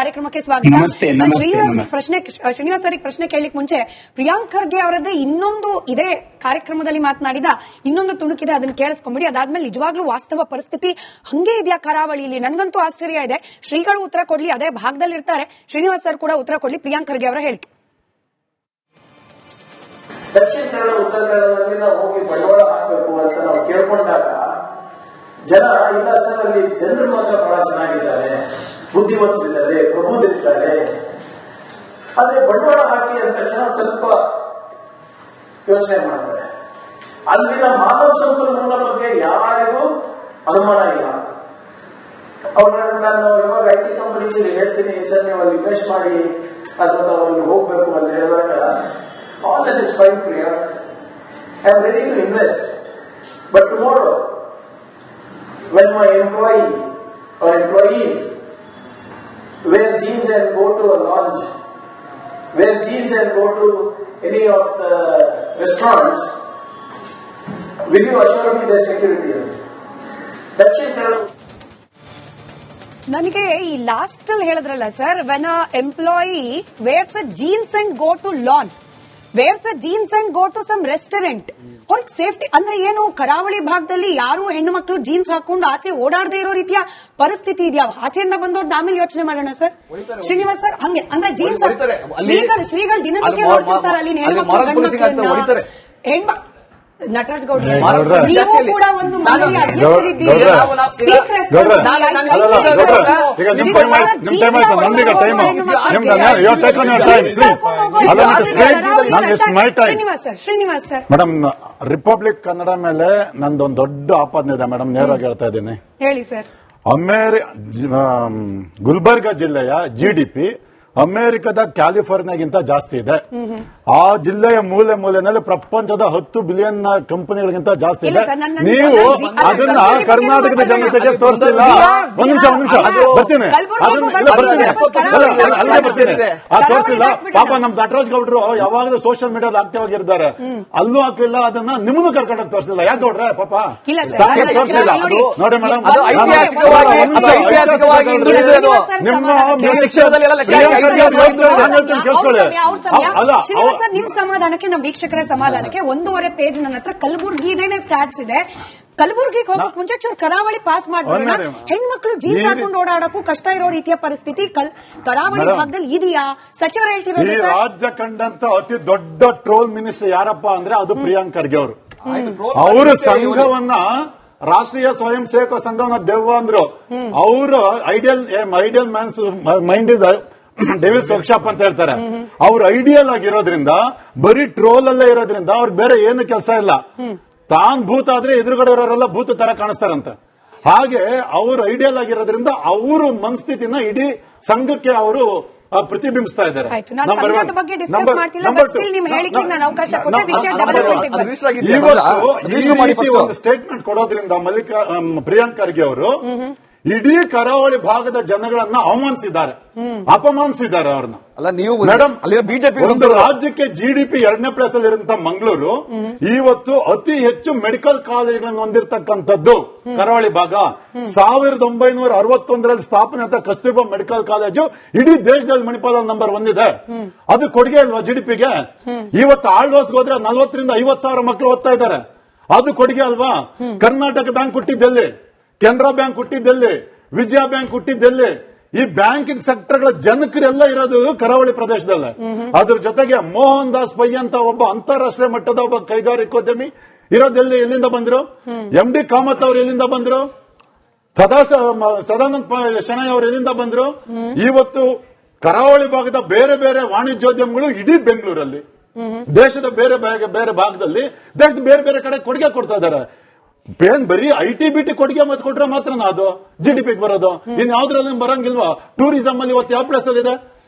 ಕಾರ್ಯಕ್ರಮಕ್ಕೆ ಸ್ವಾಗತ. ಶ್ರೀನಿವಾಸ್ ಅವರಿಗೆ ಪ್ರಶ್ನೆ ಕೇಳಲಿಕ್ಕೆ ಮುಂಚೆ ಪ್ರಿಯಾಂಕ್ ಖರ್ಗೆ ಅವರದ್ದೇ ಇನ್ನೊಂದು ಇದೇ ಕಾರ್ಯಕ್ರಮದಲ್ಲಿ ಮಾತನಾಡಿದ ಇನ್ನೊಂದು ತುಣುಕಿದೆ, ಅದನ್ನ ಕೇಳಿಸ್ಕೊಂಡ್ಬಿಡಿ. ಅದಾದ್ಮೇಲೆ ನಿಜವಾಗ್ಲೂ ವಾಸ್ತವ ಪರಿಸ್ಥಿತಿ ಹಂಗೆ ಇದೆಯಾ ಕರಾವಳಿಯಲ್ಲಿ? ನನ್ಗಂತೂ ಆಶ್ಚರ್ಯ ಇದೆ. ಶ್ರೀಗಳು ಉತ್ತರ ಕೊಡ್ಲಿ, ಅದೇ ಭಾಗದಲ್ಲಿ ಇರ್ತಾರೆ. ಶ್ರೀನಿವಾಸ್ ಸರ್ ಕೂಡ ಉತ್ತರ ಕೊಡ್ಲಿ. ಪ್ರಿಯಾಂಕ್ ಖರ್ಗೆ ಅವರ ಹೇಳಿಕೆ. ದಕ್ಷಿಣ ಕನ್ನಡ ಉತ್ತರ ಕನ್ನಡದಲ್ಲಿ ನಾವು ಹೋಗಿ ಬಂಡವಾಳ ಹಾಕಬೇಕು ಅಂತ ನಾವು ಕೇಳ್ಕೊಂಡಾಗ ಜನ ಇಲ್ಲ ಸರ್, ಅಲ್ಲಿ ಜನರು ಮಾತ್ರ ಬಹಳ ಚೆನ್ನಾಗಿದ್ದಾರೆ, ಬುದ್ಧಿವಂತರಿದ್ದಾರೆ, ಪ್ರಬುದ್ಧರಿದ್ದಾರೆ, ಆದ್ರೆ ಬಂಡವಾಳ ಹಾಕಿ ಅಂದ ತಕ್ಷಣ ಸ್ವಲ್ಪ ಯೋಚನೆ ಮಾಡ್ತಾರೆ. ಅಲ್ಲಿನ ಮಾನವ ಸಂಪನ್ಮೂಲ ಬಗ್ಗೆ ಯಾರಿಗೂ ಅನುಮಾನ ಇಲ್ಲ. ಅವ್ರನ್ನ ನಾನು ಯಾವಾಗ IT ಕಂಪನೀಸ್ ಹೇಳ್ತೀನಿ, ಸರ್ ನೀವು ಅಲ್ಲಿ ಇನ್ವೆಸ್ಟ್ ಮಾಡಿ ಅಥವಾ ಅಲ್ಲಿ ಹೋಗ್ಬೇಕು ಅಂತ ಹೇಳಿದಾಗ, all that is fine, Priya. I am ready to invest. But tomorrow, when my employee or employees wear jeans and go to a lounge, wear jeans and go to any of the restaurants, will you assure me their security? Dakshina Kannada. ನನಗೆ ಈ last ಅಲ್ಲಿ ಹೇಳಿದ್ರಲ್ಲ sir, when a employee wears a jeans and go to lawn, wears a jeans and go to some restaurant, ಅವ್ರಿಗೆ safety ಅಂದ್ರೆ ಏನು? ಕರಾವಳಿ ಭಾಗದಲ್ಲಿ ಯಾರು ಹೆಣ್ಣು ಮಕ್ಕಳು ಜೀನ್ಸ್ ಹಾಕೊಂಡು ಆಚೆ ಓಡಾಡದೇ ಇರೋ ರೀತಿಯ ಪರಿಸ್ಥಿತಿ ಇದೆಯಾ? ಆಚೆಯಿಂದ ಬಂದೋದ್ ಆಮೇಲೆ ಯೋಚನೆ ಮಾಡೋಣ ಸರ್. ಶ್ರೀನಿವಾಸ್ ಸರ್, ಹಂಗೆ ಅಂದ್ರೆ ಜೀನ್ಸ್ ಶ್ರೀಗಳು ದಿನನಿತ್ಯ ನೋಡ್ತಿರ್ತಾರೆ ಅಲ್ಲಿ ಹೆಣ್ಮಕ್ಳು. ನಟರಾಜ್ ಗೌಡ್ರೆ, ನೀವು ಕೂಡ ಒಂದು ಮಂಡಳಿಯ ಅಧ್ಯಕ್ಷರಿದ್ದೀರಿ. Srinivas sir, madam Republic Kannada ಮೇಲೆ ನಂದೊಂದು ದೊಡ್ಡ ಆಪಾದನೆ ಇದೆ ಮೇಡಮ್, ನೇರವಾಗಿ ಹೇಳ್ತಾ ಇದ್ದೀನಿ. ಹೇಳಿ ಸರ್. ಗುಲ್ಬರ್ಗ ಜಿಲ್ಲೆಯ GDP ಅಮೆರಿಕದ ಕ್ಯಾಲಿಫೋರ್ನಿಯಾಗಿಂತ ಜಾಸ್ತಿ ಇದೆ. ಆ ಜಿಲ್ಲೆಯ ಮೂಲೆ ಮೂಲೆಯಲ್ಲಿ ಪ್ರಪಂಚದ 10 ಬಿಲಿಯನ್ ಕಂಪನಿಗಳಿಗಿಂತ ಜಾಸ್ತಿ ಇದೆ. ನೀವು ಅದನ್ನ ಕರ್ನಾಟಕದ ಜನತೆಗೆ ತೋರಿಸ್ತಿಲ್ಲ. ಒಂದ್ ನಿಮಿಷ ಬರ್ತೀನಿ, ತೋರಿಸ್ತಿಲ್ಲ. ಪಾಪ ನಮ್ ನಟರಾಜ್ ಗೌಡ್ರು ಯಾವಾಗಲೂ ಸೋಷಿಯಲ್ ಮೀಡಿಯಾದ ಆಕ್ಟಿವ್ ಆಗಿರ್ತಾರೆ, ಅಲ್ಲೂ ಹಾಕಿಲ್ಲ. ಅದನ್ನ ನಿಮ್ಮನ್ನು ಕರ್ಕೊಂಡೋಗಿ ತೋರಿಸ್ತಿಲ್ಲ. ಯಾಕೆ ಗೌಡ್ರೆ? ಪಾಪ ತೋರಿಸ್ತಿಲ್ಲ. ನೋಡಿ ಮೇಡಮ್, ನಿಮ್ ಸಮಾಧಾನಕ್ಕೆ, ನಮ್ಮ ವೀಕ್ಷಕರ ಸಮಾಧಾನಕ್ಕೆ 1.5 ಪೇಜ್ ನನ್ನ ಹತ್ರ ಕಲಬುರ್ಗಿದೇನೆ ಸ್ಟಾಟ್ಸ್ ಇದೆ. ಕಲಬುರ್ಗಿಗೆ ಹೋಗಕ್ ಮುಂಚೆ ಚೂರು ಕರಾವಳಿ ಪಾಸ್ ಮಾಡೋಣ. ಹೆಣ್ಮಕ್ಳು ಜೀನ್ಸ್ ಹಾಕೊಂಡು ಓಡಾಡಕ್ಕೂ ಕಷ್ಟ ಇರೋ ರೀತಿಯ ಪರಿಸ್ಥಿತಿ ಕರಾವಳಿ ಭಾಗದಲ್ಲಿ ಇದೆಯಾ? ಸಚಿವರು ಹೇಳ್ತಿರೋದು. ಈ ರಾಜ್ಯ ಕಂಡಂತ ಅತಿ ದೊಡ್ಡ ಟ್ರೋಲ್ ಮಿನಿಸ್ಟರ್ ಯಾರಪ್ಪ ಅಂದ್ರೆ ಅದು ಪ್ರಿಯಾಂಕ್ ಖರ್ಗೆ ಅವರು. ಅವರ ಸಂಘವನ್ನ ರಾಷ್ಟ್ರೀಯ ಸ್ವಯಂ ಸೇವಕ ಸಂಘವನ್ನ ದೆವ್ವ ಅಂದ್ರು. ಅವರು ideal man's mind is devil's workshop ಅಂತ ಹೇಳ್ತಾರೆ. ಅವ್ರು ಐಡಿಯಲ್ ಆಗಿರೋದ್ರಿಂದ, ಬರೀ ಟ್ರೋಲ್ ಅಲ್ಲೇ ಇರೋದ್ರಿಂದ ಅವ್ರಿಗೆ ಬೇರೆ ಏನು ಕೆಲಸ ಇಲ್ಲ. ತಾನ್ ಭೂತ ಆದ್ರೆ ಎದುರುಗಡೆ ಇರೋರೆಲ್ಲ ಭೂತ ತರ ಕಾಣಿಸ್ತಾರಂತೆ. ಹಾಗೆ ಅವರು ಐಡಿಯಲ್ ಆಗಿರೋದ್ರಿಂದ ಅವರು ಮನಸ್ಥಿತಿನ ಇಡೀ ಸಂಘಕ್ಕೆ ಅವರು ಪ್ರತಿಬಿಂಬಿಸ್ತಾ ಇದ್ದಾರೆ. ಒಂದು ಸ್ಟೇಟ್ಮೆಂಟ್ ಕೊಡೋದ್ರಿಂದ ಪ್ರಿಯಾಂಕ್ ಖರ್ಗೆ ಅವರು ಇಡೀ ಕರಾವಳಿ ಭಾಗದ ಜನಗಳನ್ನ ಅವಮಾನಿಸಿದ್ದಾರೆ, ಅಪಮಾನಿಸಿದ್ದಾರೆ ಅವ್ರನ್ನ. ಮೇಡಮ್, ಬಿಜೆಪಿ ಒಂದು ರಾಜ್ಯಕ್ಕೆ GDP 2ನೇ ಪ್ಲೇಸ್ ಅಲ್ಲಿ ಇರುವಂತಹ ಮಂಗಳೂರು ಇವತ್ತು ಅತಿ ಹೆಚ್ಚು ಮೆಡಿಕಲ್ ಕಾಲೇಜ್ಗಳನ್ನು ಹೊಂದಿರತಕ್ಕಂಥದ್ದು ಕರಾವಳಿ ಭಾಗ. 1961ರಲ್ಲಿ ಸ್ಥಾಪನೆ ಆದ ಕಸ್ತೂರ್ಬಾ ಮೆಡಿಕಲ್ ಕಾಲೇಜು ಇಡೀ ದೇಶದಲ್ಲಿ ಮಣಿಪಾಲದಲ್ಲಿ ನಂಬರ್ 1 ಇದೆ. ಅದು ಕೊಡುಗೆ ಅಲ್ವಾ GDPಗೆ? ಇವತ್ತು ಆಳ್ವಾಸ್ಗೆ ಹೋದ್ರೆ 40 ರಿಂದ 50 ಸಾವಿರ ಮಕ್ಕಳು ಓದ್ತಾ ಇದ್ದಾರೆ. ಅದು ಕೊಡುಗೆ ಅಲ್ವಾ? ಕರ್ನಾಟಕ ಬ್ಯಾಂಕ್ ಹುಟ್ಟಿದ್ದೆಲ್ಲಿ? ಕೆನರಾ ಬ್ಯಾಂಕ್ ಹುಟ್ಟಿದ್ದೆಲ್ಲಿ? ವಿಜಯ ಬ್ಯಾಂಕ್ ಹುಟ್ಟಿದ್ದೆಲ್ಲಿ? ಈ ಬ್ಯಾಂಕಿಂಗ್ ಸೆಕ್ಟರ್ಗಳ ಜನಕರೆಲ್ಲ ಇರೋದು ಕರಾವಳಿ ಪ್ರದೇಶದಲ್ಲೇ. ಅದ್ರ ಜೊತೆಗೆ ಮೋಹನ್ ದಾಸ್ ಪೈ ಅಂತ ಒಬ್ಬ ಅಂತಾರಾಷ್ಟ್ರೀಯ ಮಟ್ಟದ ಒಬ್ಬ ಕೈಗಾರಿಕೋದ್ಯಮಿ ಇರೋದೆಲ್ಲಿ? ಎಲ್ಲಿಂದ ಬಂದ್ರು? MD ಕಾಮತ್ ಅವರು ಎಲ್ಲಿಂದ ಬಂದ್ರು? ಸದಾನಂದ ಶೆಣೈ ಅವರು ಎಲ್ಲಿಂದ ಬಂದ್ರು? ಇವತ್ತು ಕರಾವಳಿ ಭಾಗದ ಬೇರೆ ಬೇರೆ ವಾಣಿಜ್ಯೋದ್ಯಮಗಳು ಇಡೀ ಬೆಂಗಳೂರಲ್ಲಿ, ದೇಶದ ಬೇರೆ ಬೇರೆ ಭಾಗದಲ್ಲಿ, ದೇಶದ ಬೇರೆ ಬೇರೆ ಕಡೆ ಕೊಡುಗೆ ಕೊಡ್ತಾ ಇದ್ದಾರೆ. ಬರೀ IT-BT ಕೊಡುಗೆ ಮತ್ತೆ ಕೊಟ್ರೆ ಮಾತ್ರ ಅದು GDPಗೆ ಬರೋದು. ಇನ್ ಯಾವ್ದ್ರಲ್ಲಿ ಬರಂಗಿಲ್ವಾ? ಟೂರಿಸಂ ಅಲ್ಲಿ ಇವತ್ತು ಯಾವ ಪ್ಲೇಸ್ ಅಲ್ಲಿ ಇದೆ?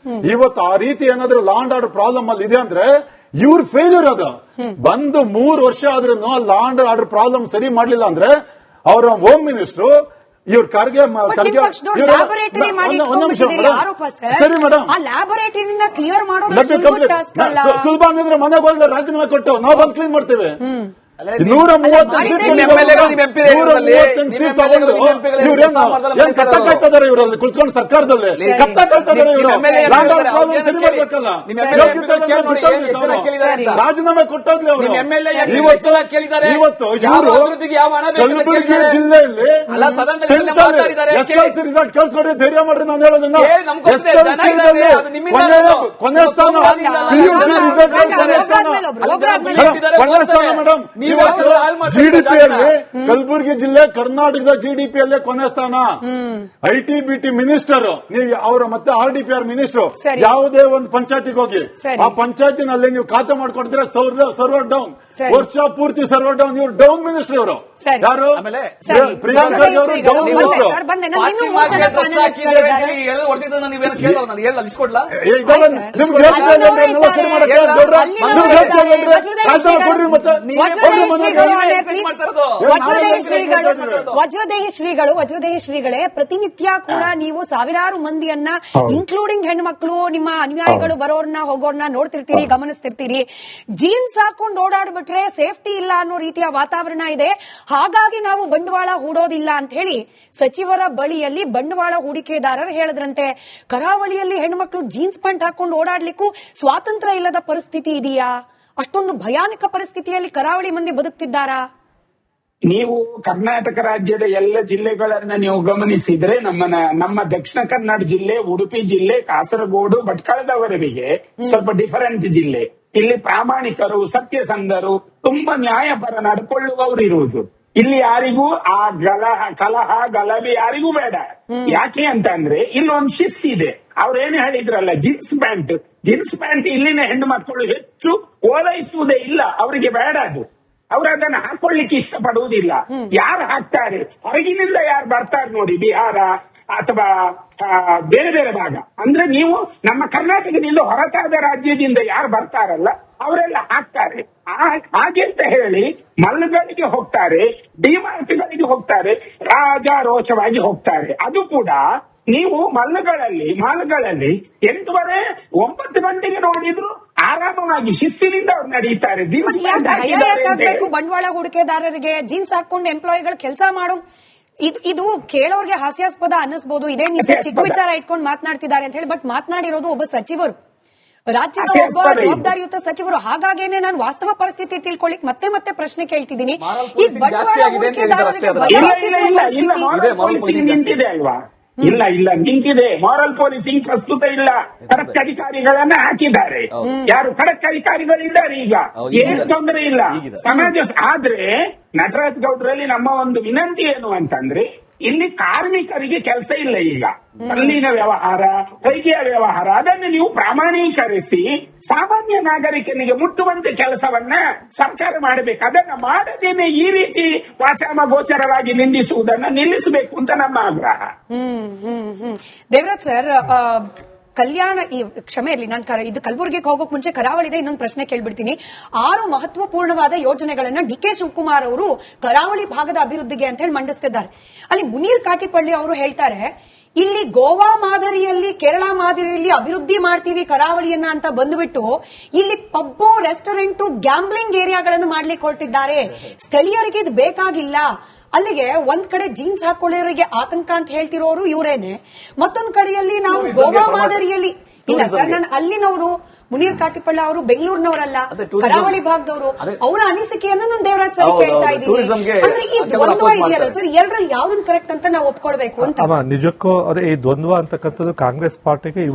ಇವತ್ತು ಆ ರೀತಿ ಏನಾದ್ರೂ ಲಾ ಅಂಡ್ ಆರ್ಡರ್ ಪ್ರಾಬ್ಲಮ್ ಅಲ್ಲಿ ಇದೆ ಅಂದ್ರೆ ಇವ್ರ ಫೇಲ್ಯೂರ್ ಅದು. ಬಂದು 3 ವರ್ಷ ಆದ್ರೂ ಲಾ ಅಂಡ್ ಆರ್ಡರ್ ಪ್ರಾಬ್ಲಮ್ ಸರಿ ಮಾಡ್ಲಿಲ್ಲ ಅಂದ್ರೆ ಅವರ ಹೋಮ್ ಮಿನಿಸ್ಟರ್ ಇವ್ರ ಖರ್ಗೆ ಸರಿ ಮೇಡಮ್, ಸುಲಭ ಅಂದ್ರೆ ಮನೆಗೆ ಹೋಗಿ ರಾಜೀನಾಮೆ ಕೊಟ್ಟು ನಾವು ಬಂದು ಕ್ಲೀನ್ ಮಾಡ್ತೇವೆ. ಸೀಟ್ ತಗೊಂಡು ಇವ್ರೇನು ಕಟ್ಟಕ್ಕಾಯ್ತದಾರೆ ಇವರಲ್ಲಿ ಕುಳಿತುಕೊಂಡು ಸರ್ಕಾರದಲ್ಲಿ ಕಟ್ಟಕ್ಕಾಯ್ತದಾರೆ ಇವರು ರಾಜೀನಾಮೆ ಕೊಟ್ಟೋಗ್ಲಿ ಅವರು. ಇವತ್ತು ಕಲಬುರಗಿ ಜಿಲ್ಲೆಯಲ್ಲಿ SLC ರಿಸಲ್ಟ್ ಕೇಳಿಸ್ಕೊಂಡ್ರೆ ಧೈರ್ಯ ಮಾಡ್ರಿ ನಾನು ಹೇಳೋದನ್ನ. ಕೊನೆ ಸ್ಥಾನ ಕೊನೆ ಸ್ಥಾನ ಮೇಡಮ್. ಇವತ್ತು GDP-ಯಲ್ಲಿ ಕಲಬುರಗಿ ಜಿಲ್ಲೆ ಕರ್ನಾಟಕದ GDP-ಯಲ್ಲೇ ಕೊನೆ ಸ್ಥಾನ. IT BT ಮಿನಿಸ್ಟರ್ ನೀವು ಅವರ ಮತ್ತೆ RDPR ಮಿನಿಸ್ಟರ್ ಯಾವುದೇ ಒಂದು ಪಂಚಾಯತಿಗೆ ಹೋಗಿ ಆ ಪಂಚಾಯತಿನಲ್ಲಿ ನೀವು ಖಾತೆ ಮಾಡ್ಕೊಡ್ತೀರಾ ಸರ್ವರ್ ಡೌನ್, ವರ್ಷ ಪೂರ್ತಿ ಸರ್ವರ್ ಡೌನ್. ಇವರು ಡೌನ್ ಮಿನಿಸ್ಟರ್ ಇವರು ಯಾರು? ಪ್ರಿಯಾಂಕ್ ಖರ್ಗೆ ಅವರು ಡೌನ್ ಮಿನಿಸ್ಟರ್. ವಜ್ರದೇಹಿ ಶ್ರೀಗಳೇ, ಪ್ರತಿನಿತ್ಯ ಕೂಡ ನೀವು ಸಾವಿರಾರು ಮಂದಿಯನ್ನ ಇನ್ಕ್ಲೂಡಿಂಗ್ ಹೆಣ್ಮಕ್ಳು ನಿಮ್ಮ ಅನುಯಾಯಿಗಳು ಬರೋರ್ನ ಹೋಗೋರ್ನ ನೋಡ್ತಿರ್ತೀರಿ, ಗಮನಿಸ್ತಿರ್ತೀರಿ. ಜೀನ್ಸ್ ಹಾಕೊಂಡು ಓಡಾಡ್ಬಿಟ್ರೆ ಸೇಫ್ಟಿ ಇಲ್ಲ ಅನ್ನೋ ರೀತಿಯ ವಾತಾವರಣ ಇದೆ, ಹಾಗಾಗಿ ನಾವು ಬಂಡವಾಳ ಹೂಡೋದಿಲ್ಲ ಅಂತ ಹೇಳಿ ಸಚಿವರ ಬಳಿಯಲ್ಲಿ ಬಂಡವಾಳ ಹೂಡಿಕೆದಾರರು ಹೇಳಿದ್ರಂತೆ. ಕರಾವಳಿಯಲ್ಲಿ ಹೆಣ್ಮಕ್ಳು ಜೀನ್ಸ್ ಪ್ಯಾಂಟ್ ಹಾಕೊಂಡು ಓಡಾಡ್ಲಿಕ್ಕೂ ಸ್ವಾತಂತ್ರ್ಯ ಇಲ್ಲದ ಪರಿಸ್ಥಿತಿ ಇದೆಯಾ? ಅಷ್ಟೊಂದು ಭಯಾನಕ ಪರಿಸ್ಥಿತಿಯಲ್ಲಿ ಕರಾವಳಿ ಮಂದಿ ಬದುಕ್ತಿದ್ದಾರಾ? ನೀವು ಕರ್ನಾಟಕ ರಾಜ್ಯದ ಎಲ್ಲ ಜಿಲ್ಲೆಗಳನ್ನ ನೀವು ಗಮನಿಸಿದ್ರೆ ನಮ್ಮ ದಕ್ಷಿಣ ಕನ್ನಡ ಜಿಲ್ಲೆ, ಉಡುಪಿ ಜಿಲ್ಲೆ, ಕಾಸರಗೋಡು, ಭಟ್ಕಳದವರೆಗೆ ಸ್ವಲ್ಪ ಡಿಫರೆಂಟ್ ಜಿಲ್ಲೆ. ಇಲ್ಲಿ ಪ್ರಾಮಾಣಿಕರು, ಸತ್ಯಸಂಧರು, ತುಂಬಾ ನ್ಯಾಯಪರ ನಡ್ಕೊಳ್ಳುವವರು ಇರುವುದು. ಇಲ್ಲಿ ಯಾರಿಗೂ ಆ ಕಲಹ ಗಲಭೆ ಯಾರಿಗೂ ಬೇಡ. ಯಾಕೆ ಅಂತ ಅಂದ್ರೆ ಇಲ್ಲೊಂದು ಶಿಸ್ತಿದೆ. ಅವ್ರೇನು ಹೇಳಿದ್ರಲ್ಲ, ಜೀನ್ಸ್ ಪ್ಯಾಂಟ್ ಇಲ್ಲಿನ ಹೆಣ್ಣು ಮಕ್ಕಳು ಹೆಚ್ಚು ಓಲೈಸುವುದೇ ಇಲ್ಲ, ಅವರಿಗೆ ಬೇಡ ಅದು. ಅವ್ರು ಅದನ್ನ ಹಾಕೊಳ್ಳಿಕ್ಕೆ ಇಷ್ಟಪಡುವುದಿಲ್ಲ. ಯಾರು ಹಾಕ್ತಾರೆ, ಹೊರಗಿನಿಂದ ಯಾರು ಬರ್ತಾರೆ ನೋಡಿ, ಬಿಹಾರ ಅಥವಾ ಬೇರೆ ಬೇರೆ ಭಾಗ, ಅಂದ್ರೆ ನೀವು ನಮ್ಮ ಕರ್ನಾಟಕದಿಂದ ಹೊರತಾದ ರಾಜ್ಯದಿಂದ ಯಾರು ಬರ್ತಾರಲ್ಲ ಅವರೆಲ್ಲ ಹಾಕ್ತಾರೆ. ಹಾಗೆ ಅಂತ ಹೇಳಿ ಮಲ್ಗಳಿಗೆ ಹೋಗ್ತಾರೆ, ಡಿಮಾರ್ಟ್ಗಳಿಗೆ ಹೋಗ್ತಾರೆ, ರಾಜಾರೋಚವಾಗಿ ಹೋಗ್ತಾರೆ. ಅದು ಕೂಡ ನೀವು ಮಾಲ್ಗಳಲ್ಲಿ 8:30 9 ನೋಡಿದ್ರು ಆರಾಮವಾಗಿ ಶಿಸ್ತಿನಿಂದ ಅವ್ರು ನಡೀತಾರೆ. ಬಂಡವಾಳ ಹೂಡಿಕೆದಾರರಿಗೆ ಜೀನ್ಸ್ ಹಾಕೊಂಡು ಎಂಪ್ಲಾಯಿಗಳು ಕೆಲಸ ಮಾಡೋ ಇದು ಕೇಳೋರ್ಗೆ ಹಾಸ್ಯಾಸ್ಪದ ಅನ್ನಿಸಬಹುದು. ಇದೇ ನಿಜ ಚಿಕ್ಕ ವಿಚಾರ ಇಟ್ಕೊಂಡು ಮಾತನಾಡ್ತಿದ್ದಾರೆ ಅಂತ ಹೇಳಿ, ಬಟ್ ಮಾತನಾಡಿರೋದು ಒಬ್ಬ ಸಚಿವರು, ರಾಜ್ಯದ ಒಬ್ಬ ಜವಾಬ್ದಾರಿಯುತ ಸಚಿವರು. ಹಾಗಾಗೇನೆ ನಾನು ವಾಸ್ತವ ಪರಿಸ್ಥಿತಿ ತಿಳ್ಕೊಳ್ಳಿಕ್ ಮತ್ತೆ ಪ್ರಶ್ನೆ ಕೇಳ್ತಿದ್ದೀನಿ. ಈ ಬಂಡವಾಳ ಹೂಡಿಕೆದಾರರಿಗೆ ನಿಂತಿದೆ ಅಲ್ವಾ? ಇಲ್ಲ ನಿಂತಿದೆ. ಮಾರಲ್ ಪೊಲೀಸಿಂಗ್ ಪ್ರಸ್ತುತ ಇಲ್ಲ. ಖಡಕ್ ಅಧಿಕಾರಿಗಳನ್ನ ಹಾಕಿದ್ದಾರೆ. ಯಾರು ಖಡಕ್ ಅಧಿಕಾರಿಗಳಿದ್ದಾರೆ ಈಗ, ಏನು ತೊಂದರೆ ಇಲ್ಲ ಸಮಾಜ. ಆದ್ರೆ ನಟರಾಜ್ ಗೌಡ್ರಲ್ಲಿ ನಮ್ಮ ಒಂದು ವಿನಂತಿ ಏನು ಅಂತಂದ್ರೆ, ಇಲ್ಲಿ ಕಾರ್ಮಿಕರಿಗೆ ಕೆಲಸ ಇಲ್ಲ ಈಗ. ಕಲ್ಲಿನ ವ್ಯವಹಾರ, ಹೊಯ್ಗೆಯ ವ್ಯವಹಾರ, ಅದನ್ನು ನೀವು ಪ್ರಾಮಾಣೀಕರಿಸಿ ಸಾಮಾನ್ಯ ನಾಗರಿಕನಿಗೆ ಮುಟ್ಟುವಂತೆ ಕೆಲಸವನ್ನ ಸರ್ಕಾರ ಮಾಡಬೇಕು. ಅದನ್ನ ಮಾಡದೇನೆ ಈ ರೀತಿ ವಾಚಾಮ ಗೋಚರವಾಗಿ ನಿಂದಿಸುವುದನ್ನ ನಿಲ್ಲಿಸಬೇಕು ಅಂತ ನಮ್ಮ ಆಗ್ರಹ. ದೇವರಾಜ್ ಸರ್, ಕಲ್ಯಾಣ ಕ್ಷಮೆ ಇರಲಿ, ನಾನು ಇದು ಕಲಬುರಗಿಗೆ ಹೋಗೋಕ್ ಮುಂಚೆ ಕರಾವಳಿದೆ ಇನ್ನೊಂದು ಪ್ರಶ್ನೆ ಕೇಳ್ಬಿಡ್ತೀನಿ. 6 ಮಹತ್ವಪೂರ್ಣವಾದ ಯೋಜನೆಗಳನ್ನ DK ಶಿವಕುಮಾರ್ ಅವರು ಕರಾವಳಿ ಭಾಗದ ಅಭಿವೃದ್ಧಿಗೆ ಅಂತ ಹೇಳಿ ಮಂಡಿಸ್ತಿದ್ದಾರೆ. ಅಲ್ಲಿ ಮುನೀರ್ ಕಾಟಿಪಳ್ಳಿ ಅವರು ಹೇಳ್ತಾರೆ, ಇಲ್ಲಿ ಗೋವಾ ಮಾದರಿಯಲ್ಲಿ, ಕೇರಳ ಮಾದರಿಯಲ್ಲಿ ಅಭಿವೃದ್ಧಿ ಮಾಡ್ತೀವಿ ಕರಾವಳಿಯನ್ನ ಅಂತ ಬಂದ್ಬಿಟ್ಟು ಇಲ್ಲಿ ಪಬ್ಬು, ರೆಸ್ಟೋರೆಂಟ್, ಗ್ಯಾಂಬ್ಲಿಂಗ್ ಏರಿಯಾಗಳನ್ನು ಮಾಡ್ಲಿಕ್ಕೆ ಹೊರಟಿದ್ದಾರೆ. ಸ್ಥಳೀಯರಿಗೆ ಇದು ಬೇಕಾಗಿಲ್ಲ. ಅಲ್ಲಿಗೆ ಒಂದ್ ಕಡೆ ಜೀನ್ಸ್ ಹಾಕೊಳ್ಳೋರಿಗೆ ಆತಂಕ ಅಂತ ಹೇಳ್ತಿರೋರು ಇವರೇನೆ, ಮತ್ತೊಂದ್ ಕಡೆಯಲ್ಲಿ ನಾವು ಗೋವಾ ಮಾದರಿಯಲ್ಲಿ ಇಲ್ಲ ಸರ್. ನಾನು ಅಲ್ಲಿನವರು ಮುನೀರ್ ಕಾಟಿಪಳ್ಳ ಅವರು ಬೆಂಗಳೂರಿನವರಲ್ಲ, ಕರಾವಳಿ ಭಾಗದವರು. ಅವರ ಅನಿಸಿಕೆಯನ್ನ ನಾನು ದೇವರಾಜ್ ಸರ್ ಕೇಳ್ತಾ ಇದ್ದೀನಿ. ಅಂದ್ರೆ ಈ ದ್ವಂದ್ವ ಇದೆಯಲ್ಲ ಸರ್, ಎರಡರಲ್ಲಿ ಯಾವ್ದನ್ ಕರೆಕ್ಟ್ ಅಂತ ನಾವು ಒಪ್ಕೊಳ್ಬೇಕು ಅಂತ. ನಿಜಕ್ಕೂ ಅದೇ ಈ ದ್ವಂದ್ವ ಅಂತಕ್ಕಂಥದ್ದು ಕಾಂಗ್ರೆಸ್ ಪಾರ್ಟಿಗೆ